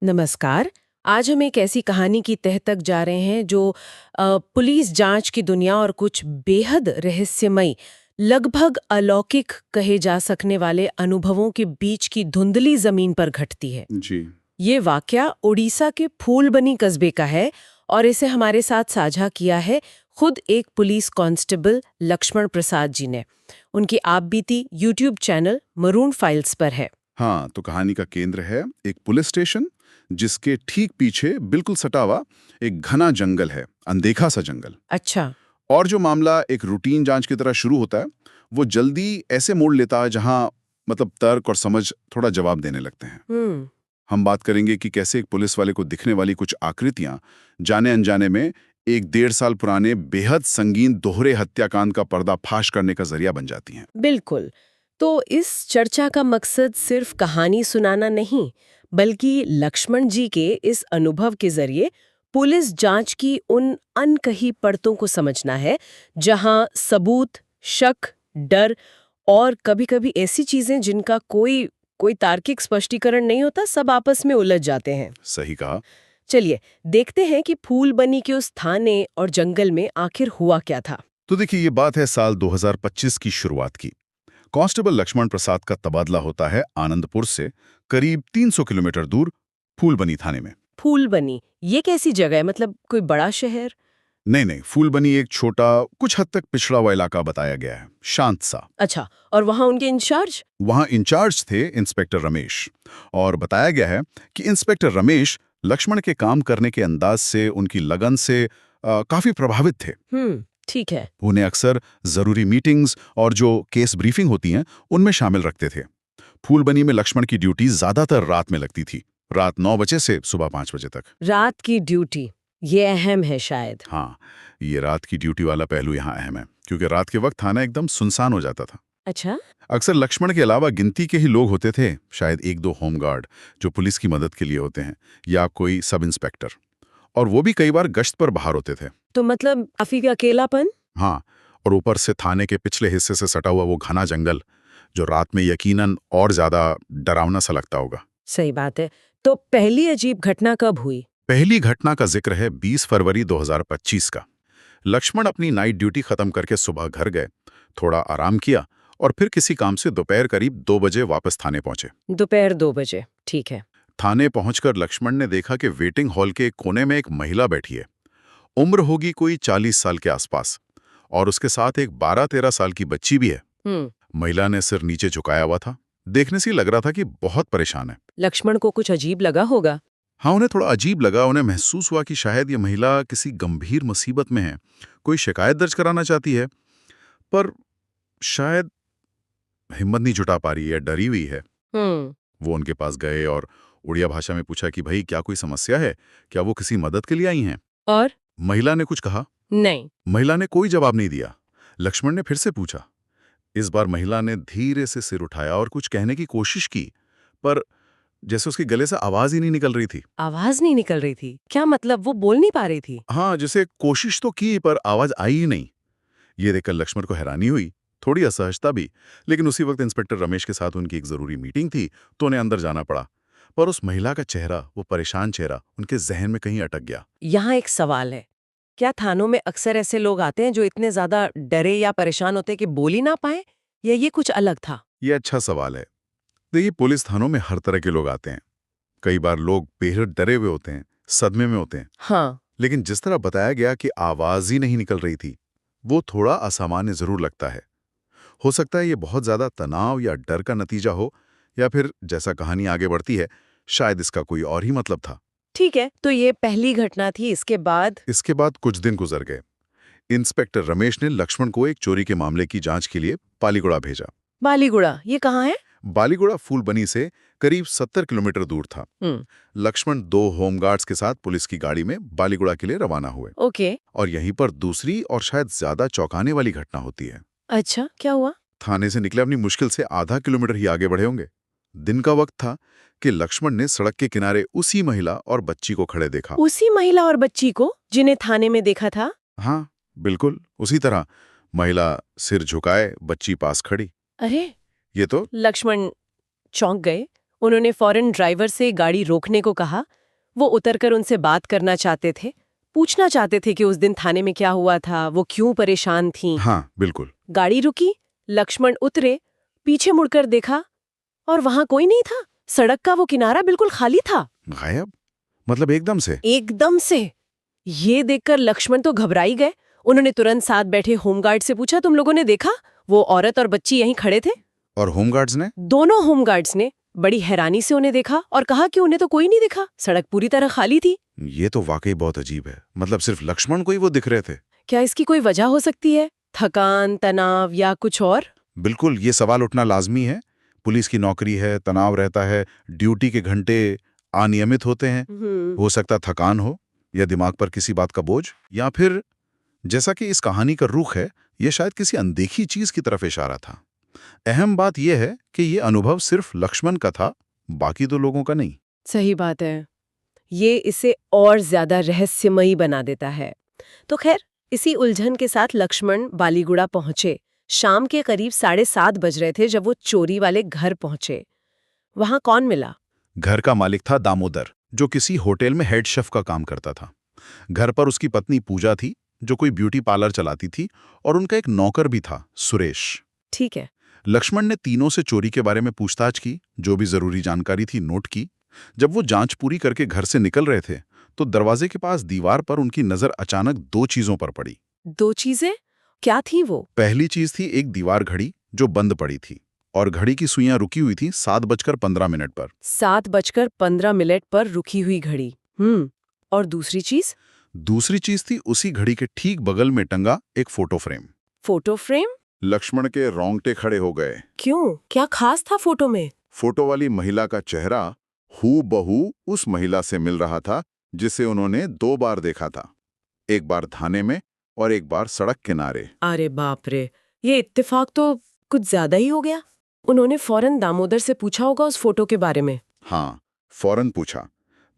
नमस्कार। आज हम एक ऐसी कहानी की तह तक जा रहे हैं जो पुलिस जांच की दुनिया और कुछ बेहद रहस्यमयी, लगभग अलौकिक कहे जा सकने वाले अनुभवों के बीच की धुंधली जमीन पर घटती है। जी। ये वाकया उड़ीसा के फूलबनी कस्बे का है और इसे हमारे साथ साझा किया है खुद एक पुलिस कांस्टेबल लक्ष्मण प्रसाद जी ने। उनकी आपबीती यूट्यूब चैनल मरून फाइल्स पर है। हाँ, तो कहानी का केंद्र है एक पुलिस स्टेशन, जिसके ठीक पीछे बिल्कुल सटा हुआ एक घना जंगल है, अनदेखा सा जंगल। अच्छा। और जो मामला एक रूटीन जांच की तरह शुरू होता है, वो जल्दी ऐसे मोड़ लेता है जहां मतलब तर्क और समझ थोड़ा जवाब देने लगते हैं। हम्म। हम बात करेंगे कि कैसे एक पुलिस वाले को दिखने वाली कुछ आकृतियां जाने अनजाने में एक 1.5 साल पुराने बेहद संगीन दोहरे हत्याकांड का पर्दाफाश करने का जरिया बन जाती हैं। बिल्कुल। तो इस चर्चा का मकसद सिर्फ कहानी सुनाना नहीं, बल्कि लक्ष्मण जी के इस अनुभव के जरिए पुलिस जांच की उन अनकही परतों को समझना है, जहां सबूत, शक, डर और कभी-कभी ऐसी चीजें जिनका कोई कोई तार्किक स्पष्टीकरण नहीं होता, सब आपस में उलझ जाते हैं। सही कहा। चलिए, देखते हैं कि फूलबनी के उस थाने और जंगल में आखिर हुआ क्या था। तो देखिए, ये बात है साल 2025 की शुरुआत की। कांस्टेबल लक्ष्मण प्रसाद का तबादला होता है आनंदपुर से करीब 300 किलोमीटर दूर फूलबनी थाने में। फूलबनी, ये कैसी जगह है? मतलब कोई बड़ा शहर? नहीं नहीं, फूलबनी एक छोटा, कुछ हद तक पिछड़ा हुआ इलाका बताया गया है, शांत सा। अच्छा, और वहाँ उनके इंचार्ज? वहां इंचार्ज थे इंस्पेक्टर रमेश। और बताया गया है कि इंस्पेक्टर रमेश लक्ष्मण के काम करने के अंदाज से, उनकी लगन से काफी प्रभावित थे। ठीक है। उन्हें अक्सर जरूरी मीटिंग्स और जो केस ब्रीफिंग होती हैं, उनमें शामिल रखते थे। फूलबनी में लक्ष्मण की ड्यूटी ज्यादातर रात में लगती थी, रात 9 बजे से सुबह 5 बजे तक। रात की ड्यूटी, ये अहम है शायद। हाँ, ये रात की ड्यूटी वाला पहलू यहाँ अहम है, क्योंकि रात के वक्त थाना एकदम सुनसान हो जाता था। अच्छा। अक्सर लक्ष्मण के अलावा गिनती के ही लोग होते थे, शायद 1-2 होमगार्ड जो पुलिस की मदद के लिए होते हैं, या कोई सब इंस्पेक्टर। और वो भी कई बार गश्त पर बाहर होते थे। तो मतलब काफी अकेलापन? हाँ, और ऊपर से थाने के पिछले हिस्से से सटा हुआ वो घना जंगल, जो रात में यकीनन और ज्यादा डरावना सा लगता होगा। सही बात है। तो पहली अजीब घटना कब हुई? पहली घटना का जिक्र है 20 फरवरी 2025 का। लक्ष्मण अपनी नाइट ड्यूटी खत्म करके सुबह घर गए, थोड़ा आराम किया और फिर किसी काम से दोपहर करीब 2 बजे वापस थाने पहुंचे। दोपहर 2 बजे, ठीक है। थाने पहुंचकर लक्ष्मण ने देखा कि वेटिंग हॉल के एक कोने में एक महिला बैठी है। उम्र होगी कोई 40 साल के आसपास, और उसके साथ एक 12-13 साल की बच्ची भी है। हम्म। महिला ने सिर नीचे झुकाया हुआ था। देखने से ही लग रहा था कि बहुत परेशान है। लक्ष्मण को कुछ अजीब लगा होगा। हाँ, उन्हें थोड़ा अजीब लगा। उन्हें महसूस हुआ कि शायद ये महिला किसी गंभीर मुसीबत में है, कोई शिकायत दर्ज कराना चाहती है, पर शायद हिम्मत नहीं जुटा पा रही है, डरी हुई है। हम्म। वो उनके पास गए और उड़िया भाषा में पूछा कि भाई, क्या कोई समस्या है? क्या वो किसी मदद के लिए आई हैं? और? महिला ने कुछ कहा? नहीं। महिला ने कोई जवाब नहीं दिया। लक्ष्मण ने फिर से पूछा। इस बार महिला ने धीरे से सिर उठाया और कुछ कहने की कोशिश की, पर जैसे उसके गले से आवाज ही नहीं निकल रही थी। आवाज नहीं निकल रही थी? क्या मतलब, वो बोल नहीं पा रही थी? हाँ, जैसे कोशिश तो की पर आवाज आई ही नहीं। ये देखकर लक्ष्मण को हैरानी हुई, थोड़ी असहजता भी। लेकिन उसी वक्त इंस्पेक्टर रमेश के साथ उनकी एक जरूरी मीटिंग थी, तो उन्हें अंदर जाना पड़ा। पर उस महिला का चेहरा, वो परेशान चेहरा, उनके जहन में कहीं अटक गया। यहाँ एक सवाल है। क्या थानों में अक्सर ऐसे लोग आते हैं जो इतने ज्यादा डरे या परेशान होते हैं कि बोल ही ना पाए, या ये कुछ अलग था? ये अच्छा सवाल है। देखिए, पुलिस थानों में हर तरह के लोग आते हैं। कई बार लोग बेहद डरे हुए होते हैं, सदमे में होते हैं। हाँ। लेकिन जिस तरह बताया गया कि आवाज ही नहीं निकल रही थी, वो थोड़ा असामान्य जरूर लगता है। हो सकता है ये बहुत ज्यादा तनाव या डर का नतीजा हो, या फिर जैसा कहानी आगे बढ़ती है, शायद इसका कोई और ही मतलब था। ठीक है, तो ये पहली घटना थी। इसके बाद? इसके बाद कुछ दिन गुजर गए। इंस्पेक्टर रमेश ने लक्ष्मण को एक चोरी के मामले की जांच के लिए बालीगुड़ा भेजा। बालीगुड़ा, ये कहाँ है? बालीगुड़ा फूलबनी से करीब 70 किलोमीटर दूर था। हम्म। लक्ष्मण 2 होमगार्ड्स के साथ पुलिस की गाड़ी में बालीगुड़ा के लिए रवाना हुए। ओके। और यहीं पर दूसरी और शायद ज्यादा चौंकाने वाली घटना होती है। अच्छा, क्या हुआ? थाने से निकले अपनी मुश्किल से आधा किलोमीटर ही आगे बढ़े होंगे। दिन का वक्त था कि लक्ष्मण ने सड़क के किनारे उसी महिला और बच्ची को खड़े देखा। उसी महिला और बच्ची को जिन्हें थाने में देखा था? हाँ, बिल्कुल उसी तरह। महिला सिर झुकाए, बच्ची पास खड़ी। अरे! ये तो लक्ष्मण चौंक गए। उन्होंने फौरन ड्राइवर से गाड़ी रोकने को कहा। वो उतरकर उनसे बात करना चाहते थे, पूछना चाहते थे कि उस दिन थाने में क्या हुआ था, वो क्यों परेशान थीं। हाँ, बिल्कुल। गाड़ी रुकी, लक्ष्मण उतरे, पीछे मुड़कर देखा और वहां कोई नहीं था। सड़क का वो किनारा बिल्कुल खाली था। गायब? मतलब एकदम से? एकदम से। ये देखकर लक्ष्मण तो घबरा ही गए। उन्होंने तुरंत साथ बैठे होमगार्ड से पूछा, तुम लोगों ने देखा? वो औरत और बच्ची यहीं खड़े थे। और होमगार्ड्स ने? दोनों होमगार्ड्स ने बड़ी हैरानी से उन्हें देखा और कहा कि उन्हें तो कोई नहीं दिखा, सड़क पूरी तरह खाली थी। ये तो वाकई बहुत अजीब है। मतलब सिर्फ लक्ष्मण को ही वो दिख रहे थे? क्या इसकी कोई वजह हो सकती है? थकान, तनाव या कुछ और? बिल्कुल, ये सवाल उठना लाजमी है। पुलिस की नौकरी है, तनाव रहता है, ड्यूटी के घंटे अनियमित होते हैं। हो सकता थकान हो या दिमाग पर किसी बात का बोझ, या फिर जैसा कि इस कहानी का रुख है, ये शायद किसी अनदेखी चीज की तरफ इशारा था। अहम बात यह है कि ये अनुभव सिर्फ लक्ष्मण का था, बाकी दो लोगों का नहीं। सही बात है। ये इसे और ज्यादा रहस्यमयी बना देता है। तो खैर, इसी उलझन के साथ लक्ष्मण बालीगुड़ा पहुंचे। शाम के करीब 7:30 बज रहे थे जब वो चोरी वाले घर पहुंचे। वहां कौन मिला? घर का मालिक था दामोदर, जो किसी होटल में हेड शेफ का काम करता था। घर पर उसकी पत्नी पूजा थी, जो कोई ब्यूटी पार्लर चलाती थी, और उनका एक नौकर भी था, सुरेश। ठीक है। लक्ष्मण ने तीनों से चोरी के बारे में पूछताछ की, जो भी जरूरी जानकारी थी नोट की। जब वो जांच पूरी करके घर से निकल रहे थे, तो दरवाजे के पास दीवार पर उनकी नजर अचानक दो चीजों पर पड़ी। दो चीजें? क्या थी वो? पहली चीज थी एक दीवार घड़ी जो बंद पड़ी थी, और घड़ी की सुइयां रुकी हुई थी 7:15 पर। 7:15 पर रुकी हुई घड़ी। और दूसरी चीज? दूसरी चीज थी उसी घड़ी के ठीक बगल में टंगा एक photo frame. Photo frame? Lakshman के रोंगटे खड़े हो गए। क्यों? क्या खास था फोटो में? फोटो वाली महिला का चेहरा हूबहू उस महिला से मिल रहा था जिसे उन्होंने 2 बार देखा था, एक बार थाने में और एक बार सड़क किनारे। अरे बाप रे, ये इत्तेफाक तो कुछ ज्यादा ही हो गया। उन्होंने फौरन दामोदर से पूछा होगा उस फोटो के बारे में। हाँ, फौरन पूछा।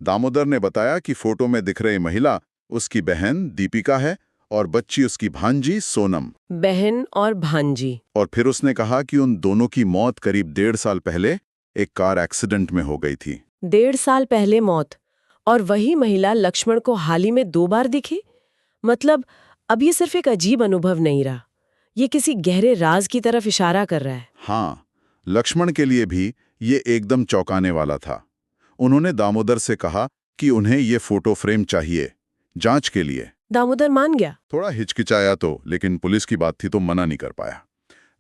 दामोदर ने बताया कि फोटो में दिख रही महिला उसकी बहन दीपिका है और बच्ची उसकी भांजी सोनम। बहन और भांजी। और फिर उसने कहा कि उन दोनों की मौत करीब 1.5 साल पहले एक कार एक्सीडेंट में हो गई थी। 1.5 साल पहले मौत, और वही महिला लक्ष्मण को हाल ही में 2 बार दिखी? मतलब अब ये सिर्फ एक अजीब अनुभव नहीं रहा, ये किसी गहरे राज की तरफ इशारा कर रहा है। हाँ, लक्ष्मण के लिए भी ये एकदम चौंकाने वाला था। उन्होंने दामोदर से कहा कि उन्हें ये फोटो फ्रेम चाहिए, जांच के लिए। दामोदर मान गया? थोड़ा हिचकिचाया तो, लेकिन पुलिस की बात थी तो मना नहीं कर पाया।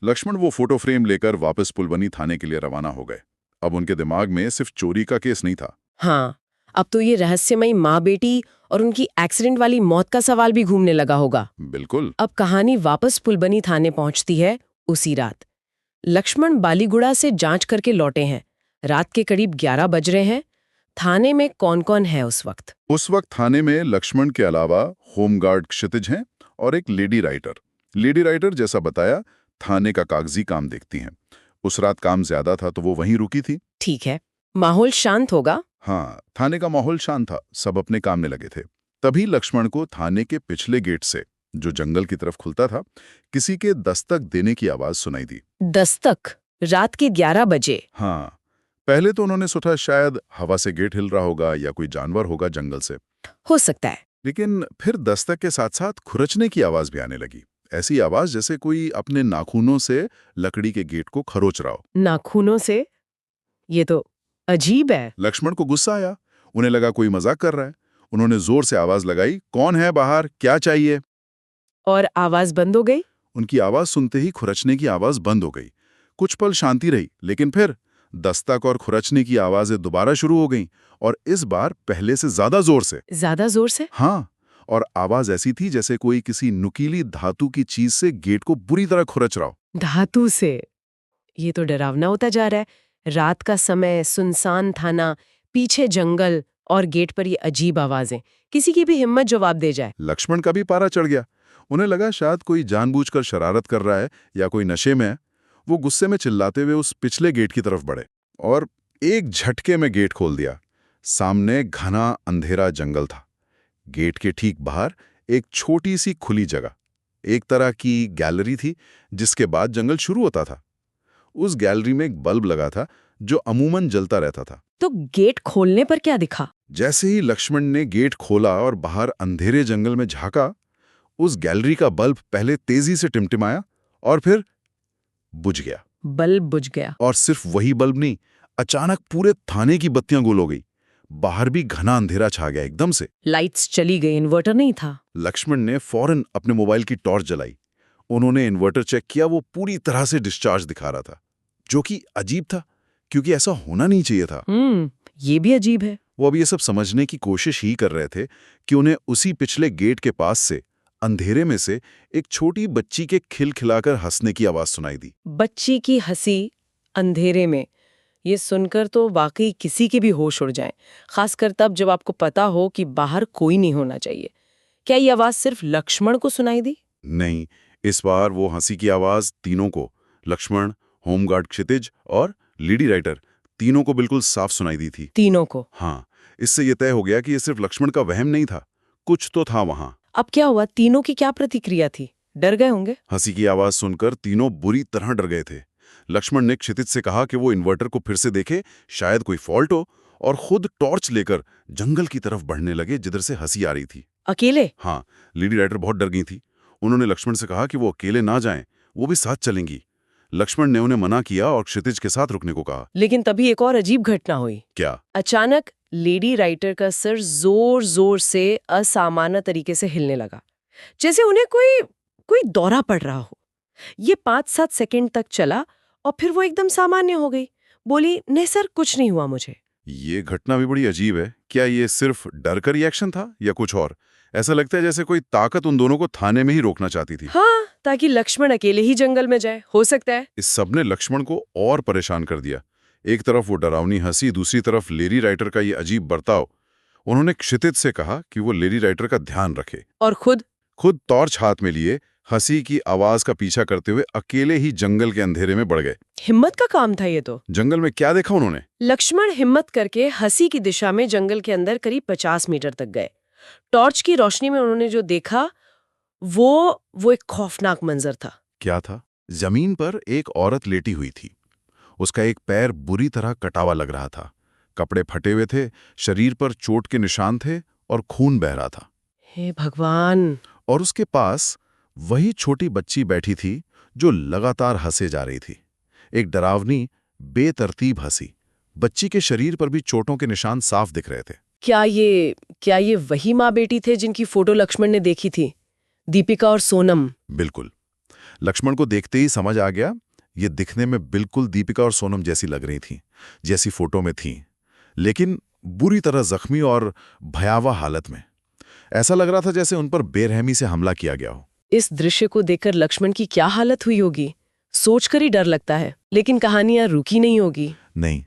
लक्ष्मण वो फोटो फ्रेम लेकर वापस पुलबनी थाने के लिए रवाना हो गए। अब उनके दिमाग में सिर्फ चोरी का केस नहीं था। हाँ, अब तो ये रहस्यमयी माँ बेटी और उनकी एक्सीडेंट वाली मौत का सवाल भी घूमने लगा होगा। बिल्कुल। अब कहानी वापस पुलबनी थाने पहुंचती है उसी रात। लक्ष्मण बालीगुड़ा से जांच करके लौटे हैं। रात के करीब 11 बज रहे हैं। थाने में कौन कौन है उस वक्त? उस वक्त थाने में लक्ष्मण के अलावा होमगार्ड क्षितिज हैं और एक लेडी राइटर। लेडी राइटर, जैसा बताया, थाने का कागजी काम देखती हैं। उस रात काम ज्यादा था तो वो वहीं रुकी थी। ठीक है, माहौल शांत होगा। हाँ, थाने का माहौल शांत था, सब अपने काम में लगे थे। तभी लक्ष्मण को थाने के पिछले गेट से, जो जंगल की तरफ खुलता था, किसी के दस्तक देने की आवाज सुनाई दी। दस्तक? रात के 11 बजे? हाँ, पहले तो उन्होंने सोचा शायद हवा से गेट हिल रहा होगा या कोई जानवर होगा जंगल से। हो सकता है। लेकिन फिर दस्तक के साथ साथ खुरचने की आवाज भी आने लगी। ऐसी आवाज जैसे कोई अपने नाखूनों से लकड़ी के गेट को खरोच रहा हो। नाखूनों से? ये तो अजीब है। लक्ष्मण को गुस्सा आया। उन्हें लगा कोई मजाक कर रहा है। उन्होंने जोर से आवाज लगाई, कौन है बाहर, क्या चाहिए? और आवाज बंद हो गई। उनकी आवाज सुनते ही खुरचने की आवाज बंद हो गई। कुछ पल शांति रही, लेकिन फिर दस्तक और खुरचने की आवाजें दोबारा शुरू हो गईं, और इस बार पहले से ज्यादा जोर से। ज्यादा जोर से? हाँ, और आवाज ऐसी थी जैसे कोई किसी नुकीली धातु की चीज से गेट को बुरी तरह खुरच रहा हो। धातु से? ये तो डरावना होता जा रहा है। रात का समय, सुनसान थाना, पीछे जंगल और गेट पर ये अजीब आवाजें, किसी की भी हिम्मत जवाब दे जाए। लक्ष्मण का भी पारा चढ़ गया। उन्हें लगा शायद कोई जानबूझकर शरारत कर रहा है या कोई नशे में है। वो गुस्से में चिल्लाते हुए उस पिछले गेट की तरफ बढ़े और एक झटके में गेट खोल दिया। सामने घना अंधेरा जंगल था। गेट के ठीक बाहर एक छोटी सी खुली जगह, एक तरह की गैलरी थी जिसके बाद जंगल शुरू होता था। उस गैलरी में एक बल्ब लगा था जो अमूमन जलता रहता था। तो गेट खोलने पर क्या दिखा? जैसे ही लक्ष्मण ने गेट खोला और बाहर अंधेरे जंगल में झांका, उस गैलरी का बल्ब पहले तेजी से टिमटिमाया और फिर बुझ गया। बल्ब बुझ गया। और सिर्फ वही बल्ब नहीं, अचानक पूरे थाने की बत्तियां गुल हो गई। बाहर भी घना अंधेरा छा गया एकदम से। लाइट्स चली गई, इन्वर्टर नहीं था। लक्ष्मण ने फौरन अपने मोबाइल की टॉर्च जलाई। उन्होंने इन्वर्टर चेक किया, वो पूरी तरह से डिस्चार्ज दिखा रहा था, जो कि अजीब था क्योंकि ऐसा होना नहीं चाहिए था। ये भी अजीब है। वो अब ये सब समझने की कोशिश ही कर रहे थे कि उन्हें उसी पिछले गेट के पास से अंधेरे में से एक छोटी बच्ची के खिलखिलाकर हंसने की आवाज सुनाई दी। बच्ची की हंसी अंधेरे में, ये सुनकर तो वाकई किसी के भी होश उड़ जाएं, खासकर तब जब आपको पता हो कि बाहर कोई नहीं होना चाहिए। क्या ये आवाज सिर्फ लक्ष्मण को सुनाई दी? नहीं, इस बार वो हंसी की आवाज तीनों को, लक्ष्मण, होमगार्ड क्षितिज और लेडी राइटर, तीनों को बिल्कुल साफ सुनाई दी थी। तीनों को? हाँ, इससे ये तय हो गया कि ये सिर्फ लक्ष्मण का वहम नहीं था, कुछ तो था वहां। अब क्या हुआ? तीनों की क्या प्रतिक्रिया थी? डर गए होंगे। हंसी की आवाज सुनकर तीनों बुरी तरह डर गए थे। लक्ष्मण ने क्षितिज से कहा कि वो इन्वर्टर को फिर से देखे, शायद कोई फॉल्ट हो, और खुद टॉर्च लेकर जंगल की तरफ बढ़ने लगे जिधर से हंसी आ रही थी। अकेले? हाँ, लेडी राइटर बहुत डर गई थी। उन्होंने लक्ष्मण से कहा कि वो अकेले ना जाएं, वो भी साथ चलेंगी। लक्ष्मण ने उन्हें मना किया और क्षितिज के साथ रुकने को कहा। लेकिन तभी एक और अजीब घटना हुई। क्या? अचानक लेडी राइटर का सिर जोर जोर से असामान्य तरीके से हिलने लगा, जैसे उन्हें कोई दौरा पड़ रहा हो। ये 5-7 सेकंड तक चला और फिर वो एकदम सामान्य हो गई। बोली, नहीं सर, कुछ नहीं हुआ मुझे। ये घटना भी बड़ी अजीब है। क्या ये सिर्फ डर का रिएक्शन था या कुछ और? ऐसा लगता है जैसे कोई ताकत उन दोनों को थाने में ही रोकना चाहती थी। हाँ, ताकि लक्ष्मण अकेले ही जंगल में जाए, हो सकता है। इस सब ने लक्ष्मण को और परेशान कर दिया। एक तरफ वो डरावनी हंसी, दूसरी तरफ लेडी राइटर का ये अजीब बर्ताव। उन्होंने क्षितिज से कहा कि वो लेडी राइटर का ध्यान रखे, और खुद टॉर्च हाथ में लिए हंसी की आवाज का पीछा करते हुए अकेले ही जंगल के अंधेरे में बढ़ गए। हिम्मत का काम था ये तो। जंगल में क्या देखा उन्होंने? लक्ष्मण हिम्मत करके हंसी की दिशा में जंगल के अंदर करीब 50 मीटर तक गए। टॉर्च की रोशनी में उन्होंने जो देखा वो एक खौफनाक मंजर था। क्या था? जमीन पर एक औरत लेटी हुई थी। उसका एक पैर बुरी तरह कटा हुआ लग रहा था, कपड़े फटे हुए थे, शरीर पर चोट के निशान थे और खून बह रहा था। हे भगवान! और उसके पास वही छोटी बच्ची बैठी थी जो लगातार हंसे जा रही थी। एक डरावनी, बेतरतीब हंसी। बच्ची के शरीर पर भी चोटों के निशान साफ दिख रहे थे। क्या ये वही माँ बेटी थे जिनकी फोटो लक्ष्मण ने देखी थी? दीपिका और सोनम? बिल्कुल। लक्ष्मण को देखते ही समझ आ गया, ये दिखने में बिल्कुल दीपिका और सोनम जैसी लग रही थी, जैसी फोटो में थी, लेकिन बुरी तरह जख्मी और भयावह हालत में। ऐसा लग रहा था जैसे उन पर बेरहमी से हमला किया गया हो। इस दृश्य को देखकर लक्ष्मण की क्या हालत हुई होगी, सोचकर ही डर लगता है। लेकिन कहानियां रुकी नहीं होगी। नहीं,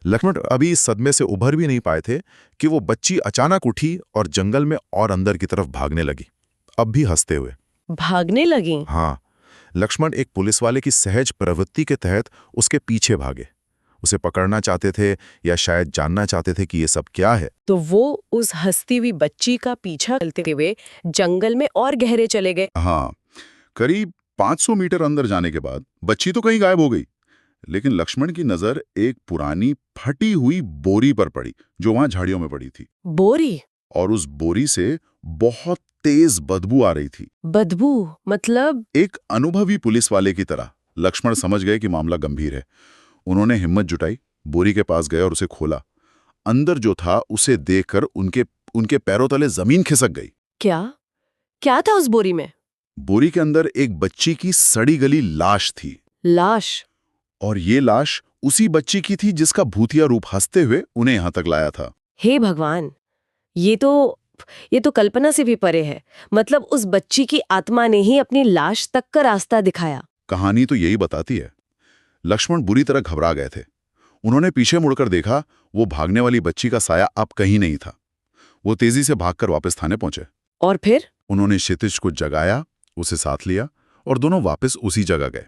लक्ष्मण अभी इस सदमे से उभर भी नहीं पाए थे कि वो बच्ची अचानक उठी और जंगल में और अंदर की तरफ भागने लगी, अब भी हंसते हुए। भागने लगी? हाँ, लक्ष्मण एक पुलिस वाले की सहज प्रवृत्ति के तहत उसके पीछे भागे। उसे पकड़ना चाहते थे या शायद जानना चाहते थे कि ये सब क्या है। तो वो उस हंसती हुई बच्ची का पीछा करते हुए जंगल में और गहरे चले गए। हाँ, करीब 500 मीटर अंदर जाने के बाद बच्ची तो कहीं गायब हो गई, लेकिन लक्ष्मण की नजर एक पुरानी फटी हुई बोरी पर पड़ी जो वहां झाड़ियों में पड़ी थी। बोरी? और उस बोरी से बहुत तेज बदबू आ रही थी। बदबू मतलब? एक अनुभवी पुलिस वाले की तरह लक्ष्मण समझ गए कि मामला गंभीर है। उन्होंने हिम्मत जुटाई, बोरी के पास गए और उसे खोला। अंदर जो था उसे देखकर उनके पैरों तले जमीन खिसक गई। क्या था उस बोरी में? बोरी के अंदर एक बच्ची की सड़ी गली लाश थी। लाश? और ये लाश उसी बच्ची की थी जिसका भूतिया रूप हंसते हुए उन्हें यहां तक लाया था। हे भगवान! ये तो कल्पना से भी परे है। मतलब उस बच्ची की आत्मा ने ही अपनी लाश तक का रास्ता दिखाया। कहानी तो यही बताती है। लक्ष्मण बुरी तरह घबरा गए थे। उन्होंने पीछे मुड़कर देखा, वो भागने वाली बच्ची का साया अब कहीं नहीं था। वो तेजी से भागकर वापस थाने पहुंचे। और फिर? उन्होंने क्षितिज को जगाया, उसे साथ लिया और दोनों वापस उसी जगह गए।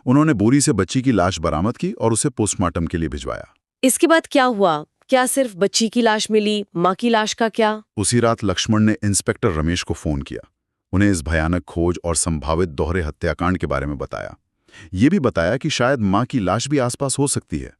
उन्होंने बोरी से बच्ची की लाश बरामद की और उसे पोस्टमार्टम के लिए भिजवाया। इसके बाद क्या हुआ? क्या सिर्फ बच्ची की लाश मिली? माँ की लाश का क्या? उसी रात लक्ष्मण ने इंस्पेक्टर रमेश को फोन किया। उन्हें इस भयानक खोज और संभावित दोहरे हत्याकांड के बारे में बताया। ये भी बताया कि शायद माँ की लाश भी आसपास हो सकती है।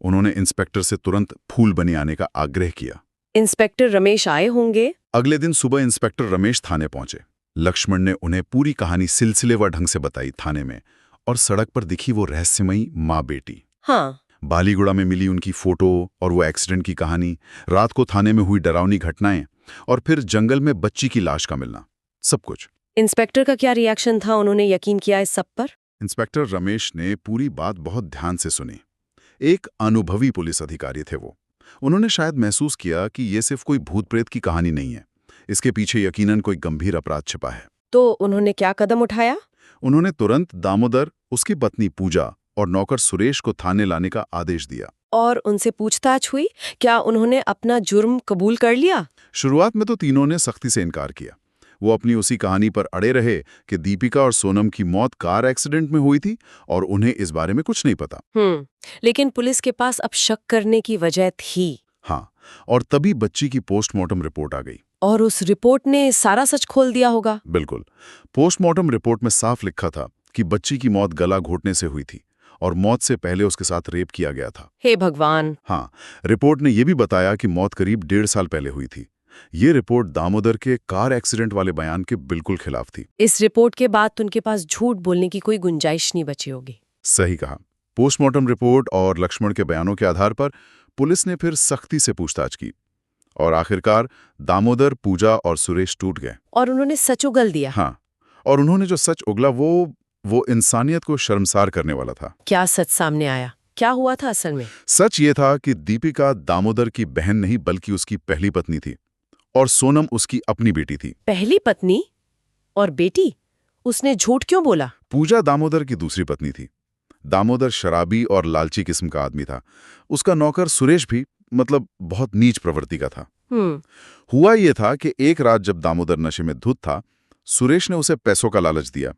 उन्होंने इंस्पेक्टर से तुरंत फूल बनी आने का आग्रह किया। इंस्पेक्टर रमेश आए होंगे? अगले दिन सुबह इंस्पेक्टर रमेश थाने पहुंचे। लक्ष्मण ने उन्हें पूरी कहानी सिलसिलेवार ढंग से बताई थाने में, और सड़क पर दिखी वो रहस्यमयी माँ बेटी। हाँ। बालीगुड़ा में मिली उनकी फोटो और वो एक्सीडेंट की कहानी, रात को थाने में हुई डरावनी घटनाएं, और फिर जंगल में बच्ची की लाश का मिलना, सब कुछ। इंस्पेक्टर का क्या रिएक्शन था? उन्होंने यकीन किया इस सब पर? इंस्पेक्टर रमेश ने पूरी बात बहुत ध्यान से सुनी। एक अनुभवी पुलिस अधिकारी थे वो। उन्होंने शायद महसूस किया कि ये सिर्फ कोई भूत प्रेत की कहानी नहीं है, इसके पीछे यकीनन कोई गंभीर अपराध छिपा है। तो उन्होंने क्या कदम उठाया? उन्होंने तुरंत दामोदर, उसकी पत्नी पूजा और नौकर सुरेश को थाने लाने का आदेश दिया। और उनसे पूछताछ हुई? क्या उन्होंने अपना जुर्म कबूल कर लिया? शुरुआत में तो तीनों ने सख्ती से इनकार किया। वो अपनी उसी कहानी पर अड़े रहे कि दीपिका और सोनम की मौत कार एक्सीडेंट में हुई थी और उन्हें इस बारे में कुछ नहीं पता। लेकिन पुलिस के पास अब शक करने की वजह थी। हाँ, और तभी बच्ची की पोस्टमार्टम रिपोर्ट आ गई। और उस रिपोर्ट ने सारा सच खोल दिया होगा। बिल्कुल। पोस्टमार्टम रिपोर्ट में साफ लिखा था कि बच्ची की मौत गला घोटने से हुई थी और मौत से पहले उसके साथ रेप किया गया था। हे भगवान! हाँ, रिपोर्ट ने यह भी बताया कि मौत करीब 1.5 साल पहले हुई थी। ये रिपोर्ट दामोदर के कार एक्सीडेंट वाले बयान के बिल्कुल खिलाफ थी। इस रिपोर्ट के बाद उनके पास झूठ बोलने की कोई गुंजाइश नहीं बची होगी। सही कहा। पोस्टमार्टम रिपोर्ट और लक्ष्मण के बयानों के आधार पर पुलिस ने फिर सख्ती से पूछताछ की और आखिरकार दामोदर, पूजा और सुरेश टूट गए। और उन्होंने सच उगल दिया। हाँ, और उन्होंने जो सच उगला वो इंसानियत को शर्मसार करने वाला था। क्या सच सामने आया? क्या हुआ था असल में? सच ये था कि दीपिका दामोदर की बहन नहीं बल्कि उसकी पहली पत्नी थी और सोनम उसकी अपनी बेटी थी। पहली पत्नी और बेटी? उसने झूठ क्यों बोला? पूजा दामोदर की दूसरी पत्नी थी। दामोदर शराबी और लालची किस्म का आदमी था। उसका नौकर सुरेश भी मतलब बहुत नीच प्रवृत्ति का था। हुआ ये था कि एक रात जब दामोदर नशे में धुत था, सुरेश ने उसे पैसों का लालच दिया।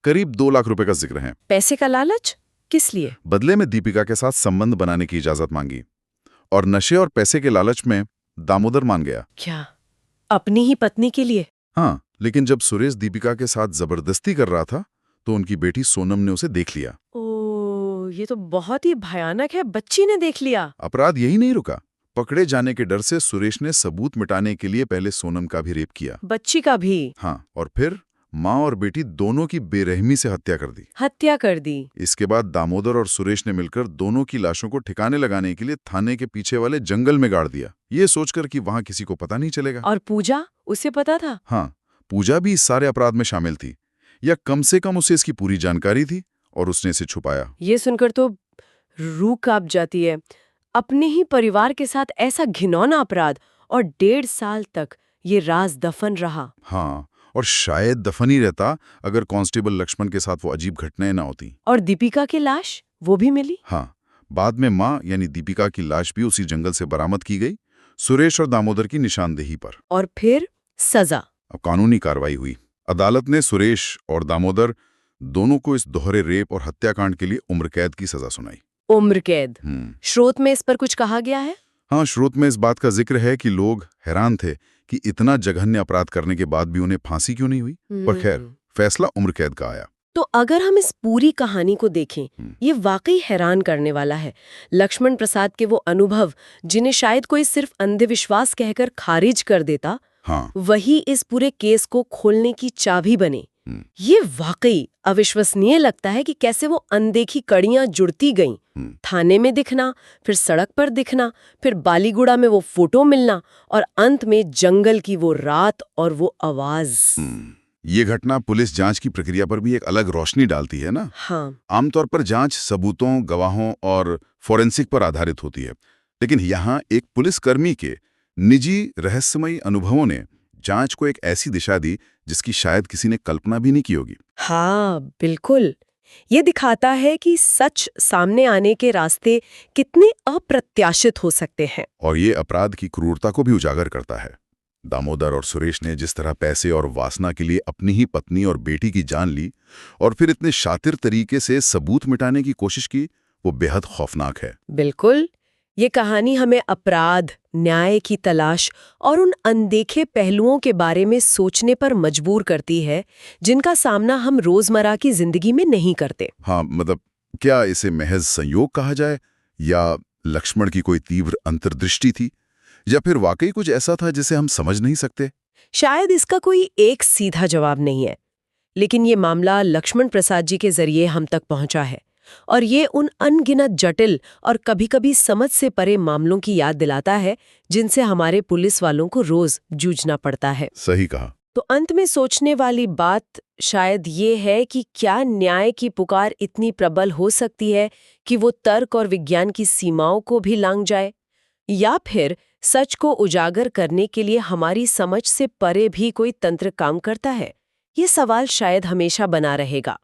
करीब 2 लाख रुपए का जिक्र है। पैसे का लालच? किस लिए? बदले में दीपिका के साथ संबंध बनाने की इजाजत मांगी और नशे और पैसे के लालच में दामोदर मान गया। क्या अपनी ही पत्नी के लिए? हाँ, लेकिन जब सुरेश दीपिका के साथ जबरदस्ती कर रहा था तो उनकी बेटी सोनम ने उसे देख लिया। ओह, ये तो बहुत ही भयानक है। बच्ची ने देख लिया। अपराध यही नहीं रुका। पकड़े जाने के डर से सुरेश ने सबूत मिटाने के लिए पहले सोनम का भी रेप किया। बच्ची का भी? हाँ, और फिर माँ और बेटी दोनों की बेरहमी से हत्या कर दी। हत्या कर दी? इसके बाद दामोदर और सुरेश ने मिलकर दोनों की लाशों को ठिकाने लगाने के लिए थाने के पीछे वाले जंगल में गाड़ दिया, ये सोचकर कि वहां किसी को पता नहीं चलेगा। और पूजा? उसे पता था? हाँ, पूजा भी इस सारे अपराध में शामिल थी, या कम से कम उसे इसकी पूरी जानकारी थी और उसने इसे छुपाया। ये सुनकर तो रूह कांप जाती है। अपने ही परिवार के साथ ऐसा घिनौना अपराध और 1.5 साल तक ये राज दफन रहा। हाँ, और शायद दफन ही रहता अगर कांस्टेबल लक्ष्मण के साथ वो अजीब घटनाएं ना होती। और दीपिका की लाश वो भी मिली? हाँ, बाद में माँ यानी दीपिका की लाश भी उसी जंगल से बरामद की गई, सुरेश और दामोदर की निशानदेही पर। और फिर सजा? अब कानूनी कार्रवाई हुई। अदालत ने सुरेश और दामोदर दोनों को इस दोहरे रेप और हत्याकांड के लिए उम्र कैद की सजा सुनाई। उम्र कैद? स्रोत में इस पर कुछ कहा गया है? हाँ, स्रोत में इस बात का जिक्र है कि लोग हैरान थे कि इतना जघन्य अपराध करने के बाद भी उन्हें फांसी क्यों नहीं हुई, पर खैर फैसला उम्र कैद का आया। तो अगर हम इस पूरी कहानी को देखें, ये वाकई हैरान करने वाला है। लक्ष्मण प्रसाद के वो अनुभव जिन्हें शायद कोई सिर्फ अंधविश्वास कहकर खारिज कर देता, हाँ, वही इस पूरे केस को खोलने की चाबी बने। ये वाकई अविश्वसनीय लगता है कि कैसे वो अनदेखी कड़ियां जुड़ती गईं। थाने में दिखना, फिर सड़क पर दिखना, फिर बालीगुड़ा में वो फोटो मिलना और अंत में जंगल की वो रात और वो आवाज। ये घटना पुलिस जांच की प्रक्रिया पर भी एक अलग रोशनी डालती है ना। हाँ। आमतौर पर जांच सबूतों, गवाहों और फोरेंसिक पर आधारित होती है, लेकिन यहाँ एक पुलिसकर्मी के निजी रहस्यमयी अनुभवों ने जांच को एक ऐसी दिशा दी जिसकी शायद किसी ने कल्पना भी नहीं की होगी। हाँ, बिल्कुल। ये दिखाता है कि सच सामने आने के रास्ते कितने अप्रत्याशित हो सकते हैं। और ये अपराध की क्रूरता को भी उजागर करता है। दामोदर और सुरेश ने जिस तरह पैसे और वासना के लिए अपनी ही पत्नी और बेटी की जान ली और फिर इतने शातिर तरीके से सबूत मिटाने की कोशिश की, वो बेहद खौफनाक है। बिल्कुल। ये कहानी हमें अपराध, न्याय की तलाश और उन अनदेखे पहलुओं के बारे में सोचने पर मजबूर करती है जिनका सामना हम रोजमर्रा की जिंदगी में नहीं करते। हाँ, मतलब क्या इसे महज संयोग कहा जाए या लक्ष्मण की कोई तीव्र अंतर्दृष्टि थी या फिर वाकई कुछ ऐसा था जिसे हम समझ नहीं सकते? शायद इसका कोई एक सीधा जवाब नहीं है, लेकिन ये मामला लक्ष्मण प्रसाद जी के जरिए हम तक पहुंचा है और ये उन अनगिनत जटिल और कभी-कभी समझ से परे मामलों की याद दिलाता है जिनसे हमारे पुलिस वालों को रोज जूझना पड़ता है। सही कहा। तो अंत में सोचने वाली बात शायद ये है कि क्या न्याय की पुकार इतनी प्रबल हो सकती है कि वो तर्क और विज्ञान की सीमाओं को भी लांघ जाए, या फिर सच को उजागर करने के लिए हमारी समझ से परे भी कोई तंत्र काम करता है? ये सवाल शायद हमेशा बना रहेगा।